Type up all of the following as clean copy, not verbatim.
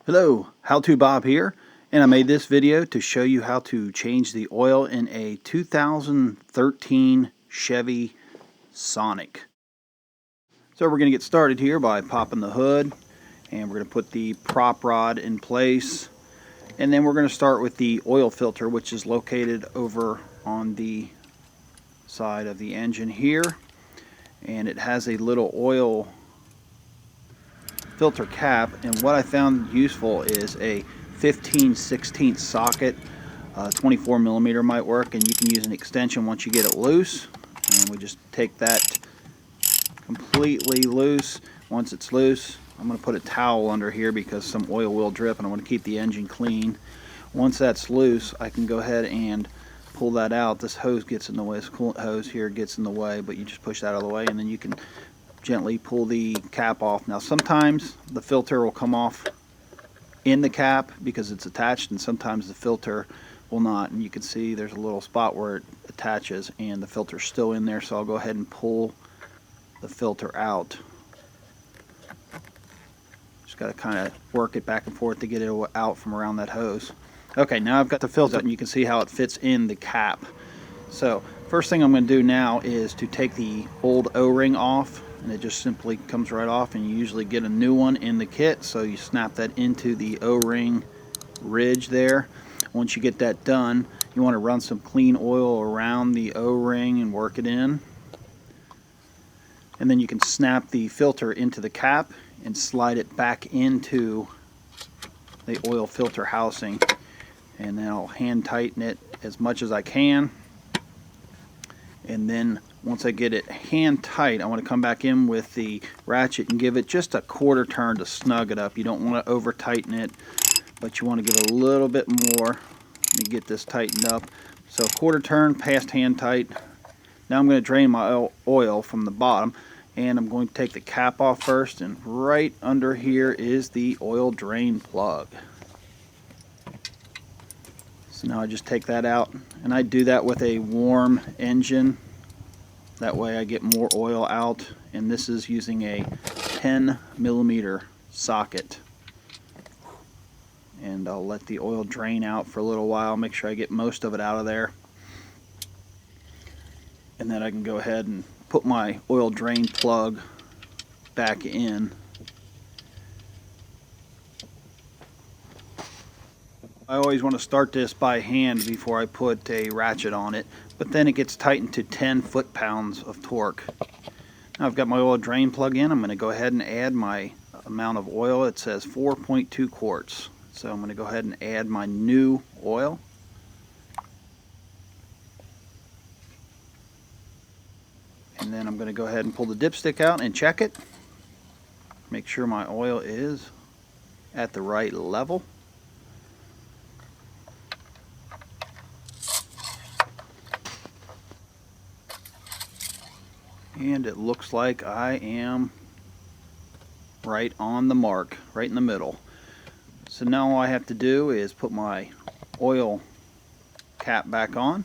Hello, How To Bob here, and I made this video to show you how to change the oil in a 2013 Chevy Sonic. So we're going to get started here by popping the hood, and we're going to put the prop rod in place, and then we're going to start with the oil filter, which is located over on the side of the engine here, and it has a little oil filter cap, and what I found useful is a 15/16 socket. 24 millimeter might work, and you can use an extension once you get it loose, and we just take that completely loose. Once it's loose, I'm going to put a towel under here because some oil will drip and I want to keep the engine clean. Once that's loose, I can go ahead and pull that out. This hose gets in the way, this coolant hose here gets in the way, but you just push that out of the way, and then you can gently pull the cap off. Now sometimes the filter will come off in the cap because it's attached, and sometimes the filter will not, and you can see there's a little spot where it attaches and the filter's still in there, so I'll go ahead and pull the filter out. Just got to kind of work it back and forth to get it out from around that hose. Okay, now I've got the filter and you can see how it fits in the cap. So first thing I'm going to do now is to take the old O-ring off, and it just simply comes right off, and you usually get a new one in the kit, so you snap that into the O-ring ridge there. Once you get that done, you want to run some clean oil around the O-ring and work it in, and then you can snap the filter into the cap and slide it back into the oil filter housing, and then I'll hand tighten it as much as I can. And then once I get it hand tight, I want to come back in with the ratchet and give it just a quarter turn to snug it up. You don't want to over tighten it, but you want to give it a little bit more. Let me get this tightened up. So quarter turn past hand tight. Now I'm going to drain my oil from the bottom, and I'm going to take the cap off first, and right under here is the oil drain plug. So now I just take that out, and I do that with a warm engine. That way I get more oil out, and this is using a 10 millimeter socket. And I'll let the oil drain out for a little while, make sure I get most of it out of there. And then I can go ahead and put my oil drain plug back in. I always want to start this by hand before I put a ratchet on it, but then it gets tightened to 10 foot-pounds of torque. Now I've got my oil drain plug in. I'm going to go ahead and add my amount of oil. It says 4.2 quarts. So I'm going to go ahead and add my new oil. And then I'm going to go ahead and pull the dipstick out and check it. Make sure my oil is at the right level. And it looks like I am right on the mark, right in the middle. So now all I have to do is put my oil cap back on,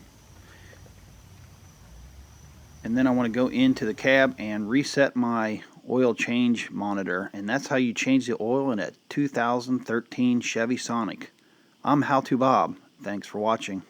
and then I want to go into the cab and reset my oil change monitor, and that's how you change the oil in a 2013 Chevy Sonic. I'm How To Bob. Thanks for watching.